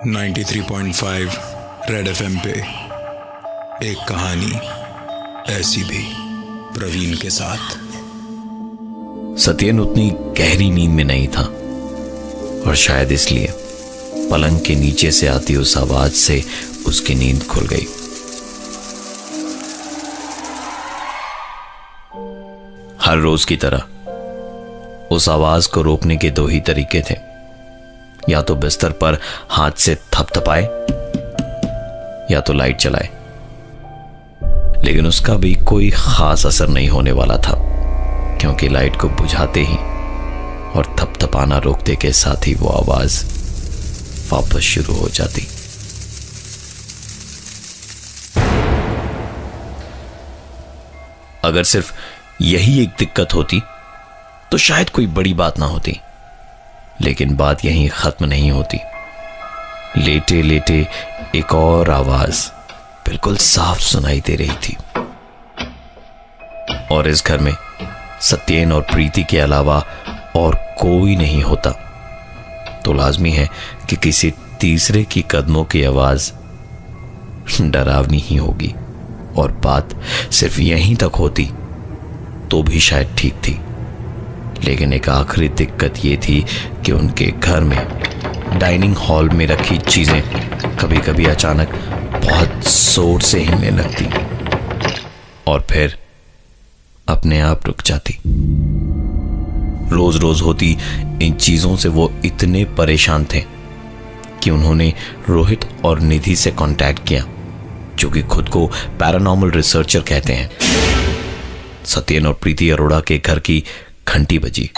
93.5 red FM पे एक कहानी ऐसी भी, प्रवीण के साथ। सत्यन उतनी गहरी नींद में नहीं था और शायद इसलिए पलंग के नीचे से आती उस आवाज से उसकी नींद खुल गई। हर रोज की तरह उस आवाज को रोकने के दो ही तरीके थे, या तो बिस्तर पर हाथ से थपथपाए या तो लाइट जलाए। लेकिन उसका भी कोई खास असर नहीं होने वाला था, क्योंकि लाइट को बुझाते ही और थपथपाना रोकते के साथ ही वो आवाज वापस शुरू हो जाती। अगर सिर्फ यही एक दिक्कत होती तो शायद कोई बड़ी बात ना होती, लेकिन बात यहीं खत्म नहीं होती। लेटे लेटे एक और आवाज बिल्कुल साफ सुनाई दे रही थी, और इस घर में सत्येन और प्रीति के अलावा और कोई नहीं होता, तो लाजमी है कि किसी तीसरे की कदमों की आवाज डरावनी ही होगी। और बात सिर्फ यहीं तक होती तो भी शायद ठीक थी, लेकिन एक आखिरी दिक्कत यह थी कि उनके घर में डाइनिंग हॉल में रखी चीजें कभी कभी अचानक बहुत जोर से हिलने लगती और फिर अपने आप रुक जाती। रोज रोज होती इन चीजों से वो इतने परेशान थे कि उन्होंने रोहित और निधि से कांटेक्ट किया, जो कि खुद को पैरानॉर्मल रिसर्चर कहते हैं। सत्येन और प्रीति अरोड़ा के घर की घंटी बजी।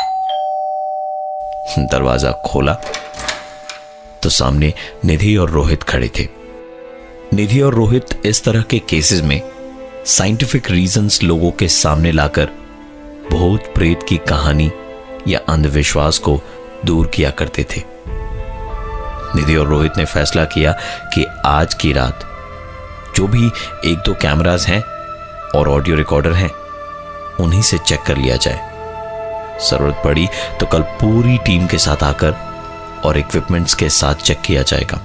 दरवाजा खोला तो सामने निधि और रोहित खड़े थे। निधि और रोहित इस तरह के केसेस में साइंटिफिक रीजंस लोगों के सामने लाकर भूत प्रेत की कहानी या अंधविश्वास को दूर किया करते थे। निधि और रोहित ने फैसला किया कि आज की रात जो भी एक दो कैमरास हैं और ऑडियो रिकॉर्डर हैं, उन्हीं से चेक कर लिया जाए। जरूरत पड़ी तो कल पूरी टीम के साथ आकर और इक्विपमेंट्स के साथ चेक किया जाएगा।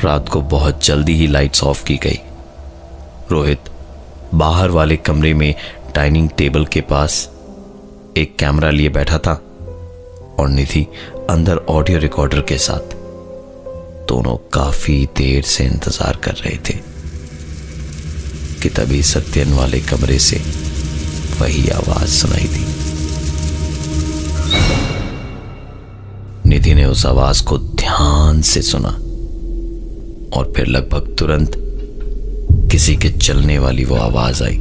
रात को बहुत जल्दी ही लाइट्स ऑफ की गई। रोहित बाहर वाले कमरे में डाइनिंग टेबल के पास एक कैमरा लिए बैठा था और निधि अंदर ऑडियो रिकॉर्डर के साथ। दोनों काफी देर से इंतजार कर रहे थे कि तभी सत्यन वाले कमरे से वही आवाज सुनाई दी। निधि ने उस आवाज को ध्यान से सुना और फिर लगभग तुरंत किसी के चलने वाली वो आवाज आई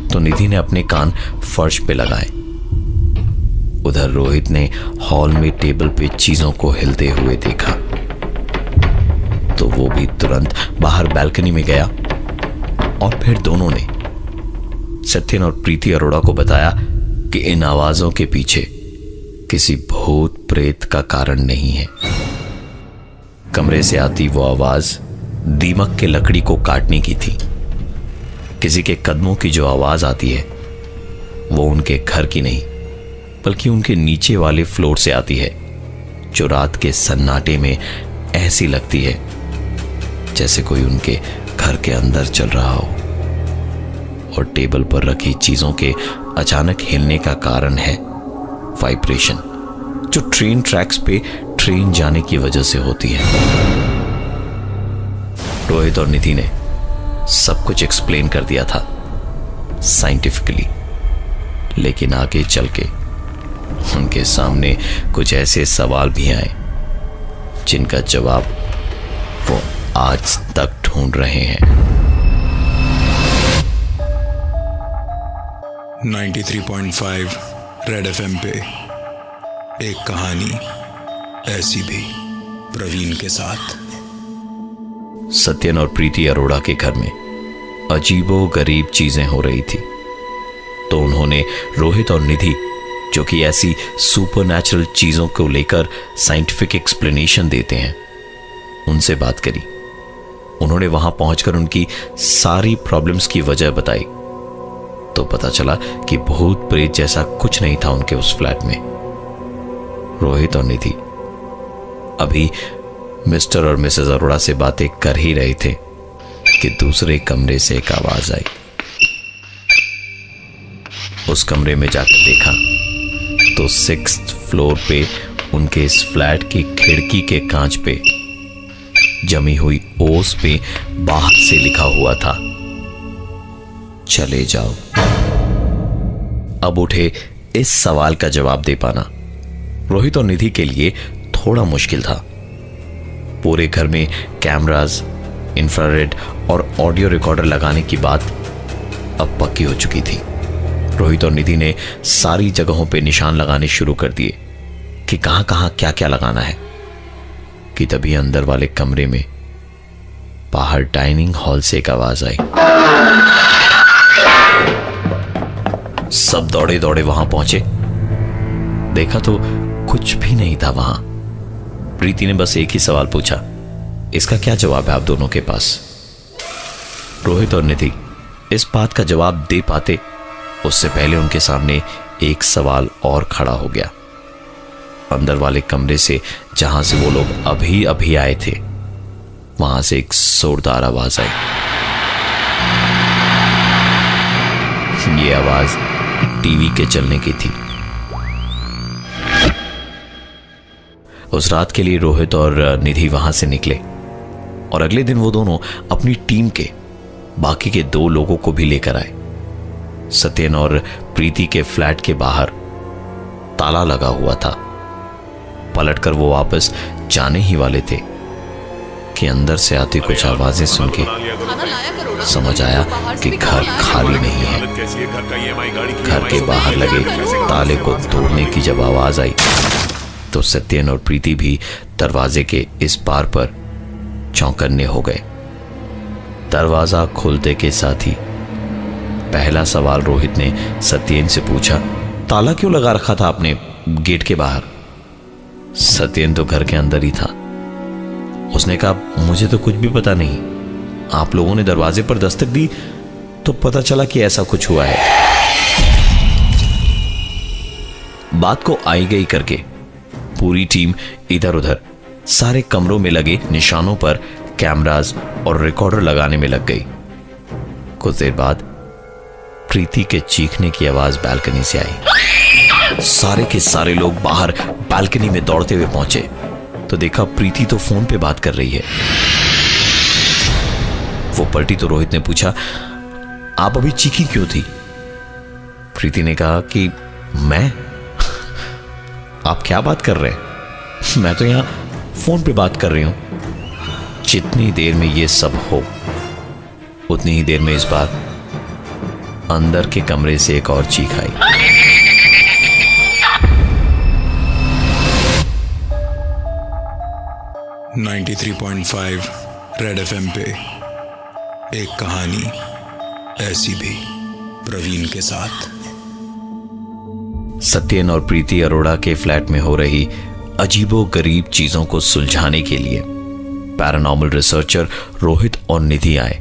तो निधि ने अपने कान फर्श पे लगाए। उधर रोहित ने हॉल में टेबल पे चीजों को हिलते हुए देखा तो वो भी तुरंत बाहर बालकनी में गया और फिर दोनों ने सत्यन और प्रीति अरोड़ा को बताया कि इन आवाजों के पीछे किसी भूत प्रेत का कारण नहीं है। कमरे से आती वो आवाज दीमक के लकड़ी को काटने की थी। किसी के कदमों की जो आवाज आती है वो उनके घर की नहीं, बल्कि उनके नीचे वाले फ्लोर से आती है, जो रात के सन्नाटे में ऐसी लगती है जैसे कोई उनके घर के अंदर चल रहा हो। और टेबल पर रखी चीजों के अचानक हिलने का कारण है वाइब्रेशन, जो ट्रेन ट्रैक्स पे ट्रेन जाने की वजह से होती है। रोहित और निधि ने सब कुछ एक्सप्लेन कर दिया था साइंटिफिकली, लेकिन आगे चल के उनके सामने कुछ ऐसे सवाल भी आए जिनका जवाब वो आज तक ढूंढ रहे हैं। 93.5 रेड एफएम पे एक कहानी ऐसी भी, प्रवीण के साथ। सत्यन और प्रीति अरोड़ा के घर में अजीबो गरीब चीजें हो रही थी, तो उन्होंने रोहित और निधि, जो कि ऐसी सुपरनैचुरल चीजों को लेकर साइंटिफिक एक्सप्लेनेशन देते हैं, उनसे बात करी। उन्होंने वहां पहुंचकर उनकी सारी प्रॉब्लम्स की वजह बताई तो पता चला कि भूत प्रेत जैसा कुछ नहीं था उनके उस फ्लैट में। रोहित और निधि अभी मिस्टर और मिसेस अरोड़ा से बातें कर ही रहे थे कि दूसरे कमरे से एक आवाज आई। उस कमरे में जाकर देखा तो 6th फ्लोर पे उनके इस फ्लैट की खिड़की के कांच पे जमी हुई ओस पे बाहर से लिखा हुआ था, चले जाओ। अब उठे इस सवाल का जवाब दे पाना रोहित और निधि के लिए थोड़ा मुश्किल था। पूरे घर में कैमरास, इंफ्रारेड और ऑडियो रिकॉर्डर लगाने की बात अब पक्की हो चुकी थी। रोहित और निधि ने सारी जगहों पे निशान लगाने शुरू कर दिए कि कहां कहां क्या क्या लगाना है कि तभी अंदर वाले कमरे में बाहर डाइनिंग हॉल से एक आवाज आई। सब दौड़े दौड़े वहां पहुंचे। देखा तो कुछ भी नहीं था वहां। प्रीति ने बस एक ही सवाल पूछा, इसका क्या जवाब है आप दोनों के पास? रोहित और निधि इस बात का जवाब दे पाते उससे पहले उनके सामने एक सवाल और खड़ा हो गया। अंदर वाले कमरे से जहां से वो लोग अभी अभी आए थे वहां से एक जोरदार आवाज आई। ये आवाज टीवी के चलने की थी। उस रात के लिए रोहित और निधि वहां से निकले और अगले दिन वो दोनों अपनी टीम के बाकी के 2 लोगों को भी लेकर आए। सत्यन और प्रीति के फ्लैट के बाहर ताला लगा हुआ था। पलटकर वो वापस जाने ही वाले थे कि अंदर से आती कुछ आवाजें सुन के समझ आया कि घर खाली नहीं है। घर के बाहर लगे ताले को तोड़ने की जब आवाज आई तो सत्यन और प्रीति भी दरवाजे के इस पार पर चौंकन्ने हो गए। दरवाजा खुलते के साथ ही पहला सवाल रोहित ने सत्यन से पूछा, ताला क्यों लगा रखा था आपने गेट के बाहर? सत्यन तो घर के अंदर ही था। उसने कहा, मुझे तो कुछ भी पता नहीं, आप लोगों ने दरवाजे पर दस्तक दी तो पता चला कि ऐसा कुछ हुआ है। बात को आई गई करके पूरी टीम इधर उधर सारे कमरों में लगे निशानों पर कैमरास और रिकॉर्डर लगाने में लग गई। कुछ देर बाद प्रीति के चीखने की आवाज बालकनी से आई। सारे के सारे लोग बाहर बालकनी में दौड़ते हुए पहुंचे तो देखा प्रीति तो फोन पे बात कर रही है। वो पलटी तो रोहित ने पूछा, आप अभी चीखी क्यों थी? प्रीति ने कहा कि मैं? आप क्या बात कर रहे हैं? मैं तो यहां फोन पे बात कर रही हूं। जितनी देर में ये सब हो उतनी ही देर में इस बार अंदर के कमरे से एक और चीख आई। .5 रेड FM पे एक कहानी ऐसी भी प्रवीण के साथ। सत्यन और प्रीति अरोड़ा के फ्लैट में हो रही अजीबो गरीब चीजों को सुलझाने के लिए पैरानॉर्मल रिसर्चर रोहित और निधि आए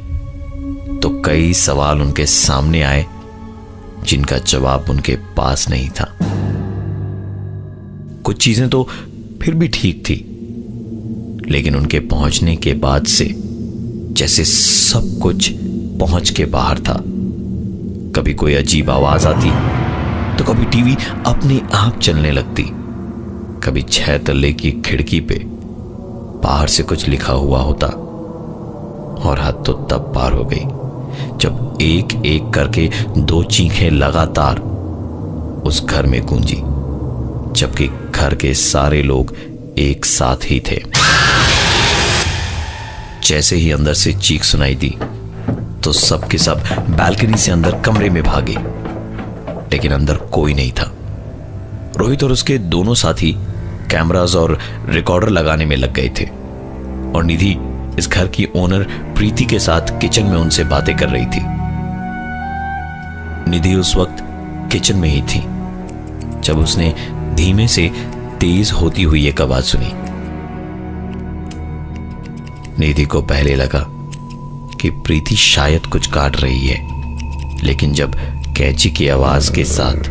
तो कई सवाल उनके सामने आए जिनका जवाब उनके पास नहीं था। कुछ चीजें तो फिर भी ठीक थी, लेकिन उनके पहुंचने के बाद से जैसे सब कुछ पहुंच के बाहर था। कभी कोई अजीब आवाज आती तो कभी टीवी अपने आप चलने लगती, कभी 6 तल्ले की खिड़की पे बाहर से कुछ लिखा हुआ होता। और हद तो तब पार हो गई जब एक एक करके 2 चीखें लगातार उस घर में गूंजी, जबकि घर के सारे लोग एक साथ ही थे। जैसे ही अंदर से चीख सुनाई दी तो सब के सब बालकनी से अंदर कमरे में भागे, लेकिन अंदर कोई नहीं था। रोहित और उसके दोनों साथी कैमरास और रिकॉर्डर लगाने में लग गए थे और निधि इस घर की ओनर प्रीति के साथ किचन में उनसे बातें कर रही थी। निधि उस वक्त किचन में ही थी जब उसने धीमे से तेज होती हुई एक आवाज सुनी। निधि को पहले लगा कि प्रीति शायद कुछ काट रही है, लेकिन जब कैंची की आवाज के साथ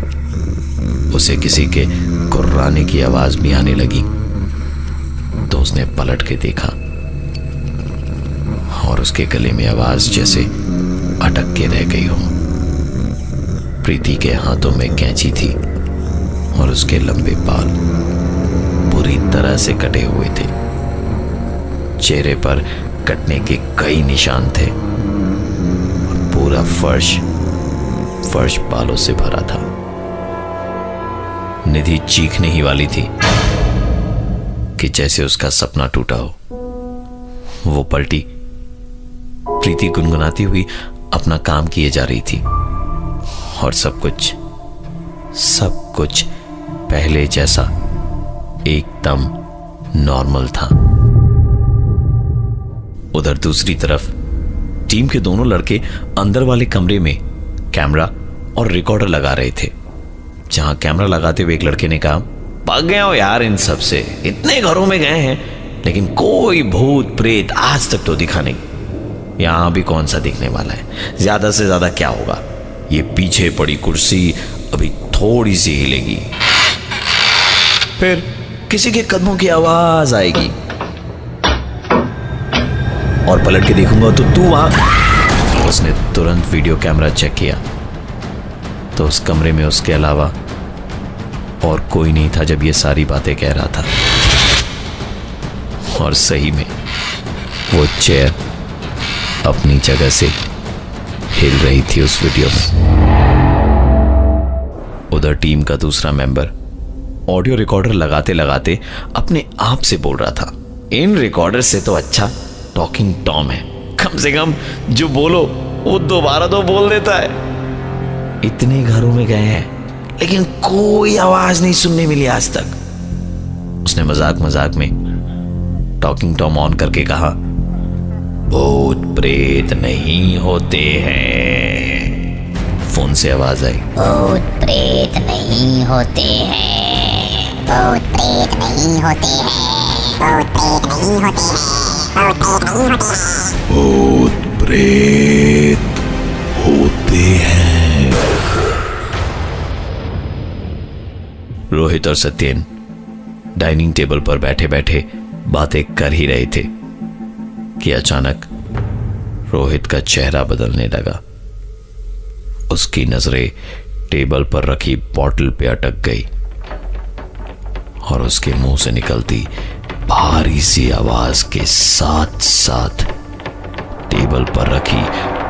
उसे किसी के कुर्राने की आवाज भी आने लगी तो उसने पलट के देखा और उसके गले में आवाज जैसे अटक के रह गई हो। प्रीति के हाथों में कैंची थी और उसके लंबे बाल बुरी तरह से कटे हुए थे। चेहरे पर कटने के कई निशान थे। पूरा फर्श बालों से भरा था। निधि चीखने ही वाली थी कि जैसे उसका सपना टूटा हो। वो पलटी। प्रीति गुनगुनाती हुई अपना काम किए जा रही थी और सब कुछ पहले जैसा एकदम नॉर्मल था। उधर दूसरी तरफ टीम के दोनों लड़के अंदर वाले कमरे में कैमरा और रिकॉर्डर लगा रहे थे। जहां कैमरा लगाते हुए एक लड़के ने कहा, पक गए हो यार इन सब से, इतने घरों में गए हैं लेकिन कोई भूत प्रेत आज तक तो दिखा नहीं। यहां भी कौन सा दिखने वाला है, ज्यादा से ज्यादा क्या होगा, ये पीछे पड़ी कुर्सी अभी थोड़ी सी हिलेगी, फिर किसी के कदमों की आवाज आएगी और पलट के देखूंगा तो तू वहां। उसने तुरंत वीडियो कैमरा चेक किया तो उस कमरे में उसके अलावा और कोई नहीं था जब ये सारी बातें कह रहा था। और सही में वो चेयर अपनी जगह से हिल रही थी उस वीडियो में। उधर टीम का दूसरा मेंबर ऑडियो रिकॉर्डर लगाते लगाते अपने आप से बोल रहा था, इन रिकॉर्डर से तो अच्छा टॉकिंग टॉम है, कम से कम जो बोलो वो दोबारा तो बोल देता है। इतने घरों में गए हैं लेकिन कोई आवाज नहीं सुनने मिली आज तक। उसने मजाक में टॉकिंग टॉम ऑन करके कहा, भूत प्रेत नहीं होते हैं। फोन से आवाज आई, भूत प्रेत नहीं होते हैं, भूत प्रेत नहीं होते हैं, भूत प्रेत नहीं होते हैं, भूत प्रेत नहीं होते हैं, भूत प्रेत होते हैं। रोहित और सत्येन डाइनिंग टेबल पर बैठे बैठे बातें कर ही रहे थे कि अचानक रोहित का चेहरा बदलने लगा। उसकी नजरें टेबल पर रखी बॉटल पे अटक गई और उसके मुंह से निकलती भारी सी आवाज के साथ साथ टेबल पर रखी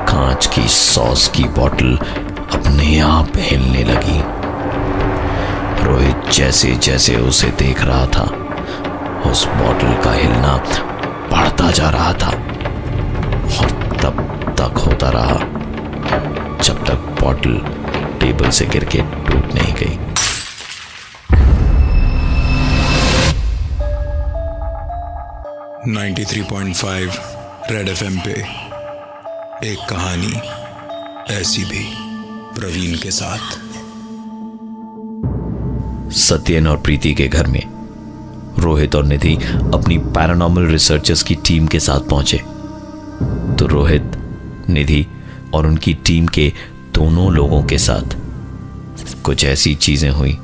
कांच की सॉस की बॉटल अपने आप हिलने लगी। रोहित जैसे जैसे उसे देख रहा था उस बॉटल का हिलना बढ़ता जा रहा था और तब तक होता रहा जब तक बॉटल टेबल से गिर के टूट नहीं गई। .5 रेड एफएम पे एक कहानी ऐसी भी, प्रवीण के साथ। सत्येन और प्रीति के घर में रोहित और निधि अपनी पैरानॉर्मल रिसर्चर्स की टीम के साथ पहुंचे तो रोहित, निधि और उनकी टीम के दोनों लोगों के साथ कुछ ऐसी चीजें हुई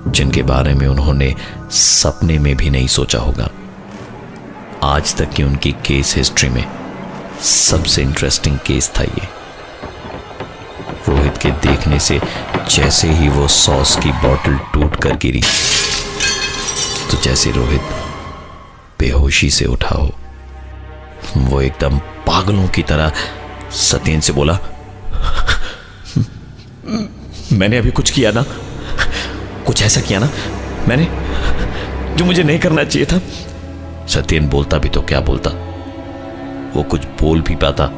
जिनके बारे में उन्होंने सपने में भी नहीं सोचा होगा। आज तक की उनकी केस हिस्ट्री में सबसे इंटरेस्टिंग केस था ये। रोहित के देखने से जैसे ही वो सॉस की बोतल टूट कर गिरी तो जैसे रोहित बेहोशी से उठा हो, वो एकदम पागलों की तरह सत्येन से बोला, मैंने अभी कुछ किया ना, कुछ ऐसा किया ना मैंने जो मुझे नहीं करना चाहिए था। सत्येन बोलता भी तो क्या बोलता, वो कुछ बोल भी पाता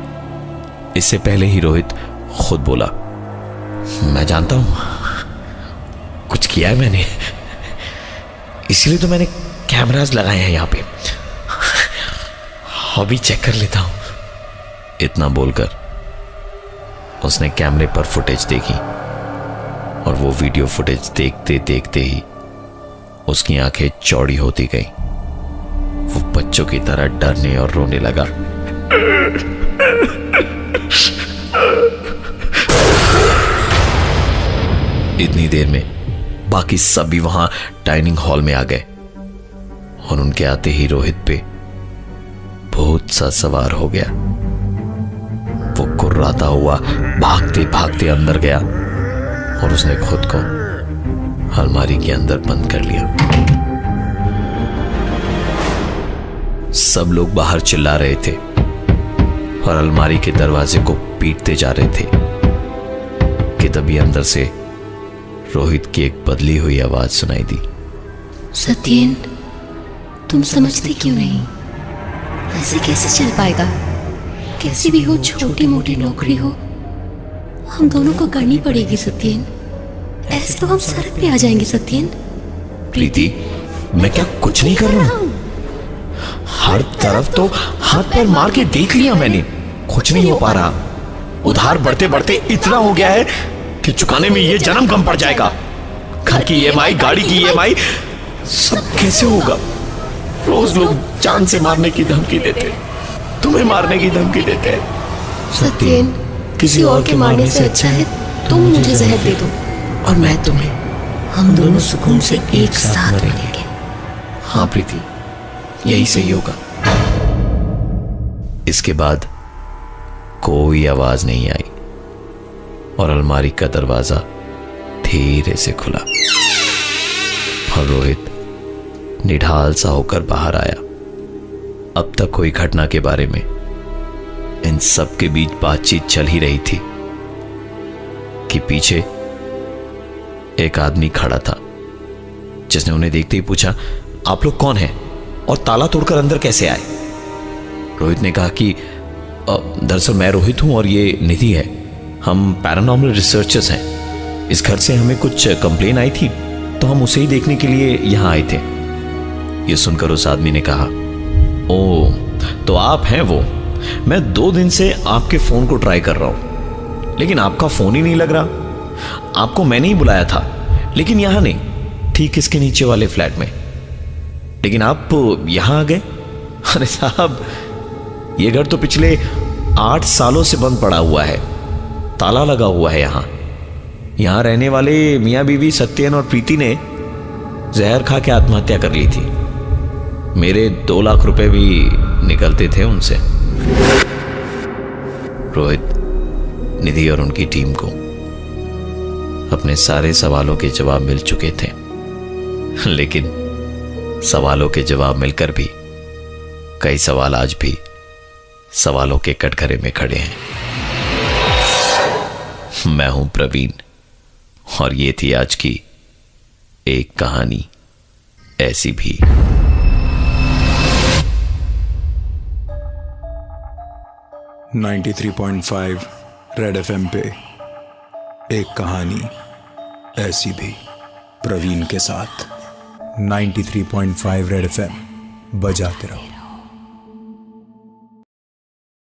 इससे पहले ही रोहित खुद बोला, मैं जानता हूं कुछ किया है मैंने, इसलिए तो मैंने कैमरास लगाए हैं यहां पे, अभी चेक कर लेता हूं। इतना बोलकर उसने कैमरे पर फुटेज देखी और वो वीडियो फुटेज देखते देखते ही उसकी आंखें चौड़ी होती गई। वो बच्चों की तरह डरने और रोने लगा। इतनी देर में बाकी सभी वहां डाइनिंग हॉल में आ गए और उनके आते ही रोहित पे भूत सा सवार हो गया। वो कुर्राता हुआ भागते भागते अंदर गया और उसने खुद को अलमारी के अंदर बंद कर लिया। सब लोग बाहर चिल्ला रहे थे और अलमारी के दरवाजे को पीटते जा रहे थे कि तभी अंदर से रोहित की एक बदली हुई आवाज सुनाई दी। सत्येन, तुम समझते क्यों नहीं? ऐसे कैसे चल पाएगा? कैसी भी हो, छोटी मोटी नौकरी हो, हम दोनों को करनी पड़ेगी सत्येन। ऐसे तो हम सड़क पे आ जाएंगे सत्येन। प्रीति, मैं क्या कुछ नहीं कर रहा हूं? हर तरफ तो हाथ पैर मार के देख लिया मैंने, कुछ नहीं हो पा रहा। उधार बढ़ते बढ़ते इतना हो गया है कि चुकाने में ये जन्म कम पड़ जाएगा। घर की ईएमआई, गाड़ी की ईएमआई, सब कैसे होगा? रोज लोग जान से मारने की धमकी देते, तुम्हें मारने की धमकी देते। सत्येन, किसी और के मारने से अच्छा है तुम मुझे जहर दे दो और मैं तुम्हें। हम दोनों सुकून से एक साथ रहेंगे। हाँ प्रीति, यही सही होगा। इसके बाद कोई आवाज नहीं आई और अलमारी का दरवाजा धीरे से खुला और रोहित निढाल सा होकर बाहर आया। अब तक कोई घटना के बारे में इन सब के बीच बातचीत चल ही रही थी कि पीछे एक आदमी खड़ा था जिसने उन्हें देखते ही पूछा, आप लोग कौन हैं और ताला तोड़कर अंदर कैसे आए? रोहित ने कहा कि दरअसल मैं रोहित हूं और ये निधि है, हम पैरानॉर्मल रिसर्चर्स हैं। इस घर से हमें कुछ कंप्लेन आई थी तो हम उसे ही देखने के लिए यहां आए थे। ये सुनकर उस आदमी ने कहा, ओ तो आप हैं वो। मैं 2 दिन से आपके फोन को ट्राई कर रहा हूं लेकिन आपका फोन ही नहीं लग रहा। आपको मैंने ही बुलाया था लेकिन यहां नहीं, ठीक इसके नीचे वाले फ्लैट में, लेकिन आप यहां आ गए। अरे साहब, ये घर तो पिछले 8 सालों से बंद पड़ा हुआ है, ताला लगा हुआ है। यहां रहने वाले मियां बीवी सत्येन और प्रीति ने जहर खा के आत्महत्या कर ली थी। मेरे 2 लाख रुपए भी निकलते थे उनसे। रोहित, निधि और उनकी टीम को अपने सारे सवालों के जवाब मिल चुके थे, लेकिन सवालों के जवाब मिलकर भी कई सवाल आज भी सवालों के कटघरे में खड़े हैं। मैं हूं प्रवीण और ये थी आज की एक कहानी ऐसी भी। .5 रेड एफएम पे एक कहानी ऐसी भी, प्रवीण के साथ। 93.5 रेड एफएम बजाते रहो।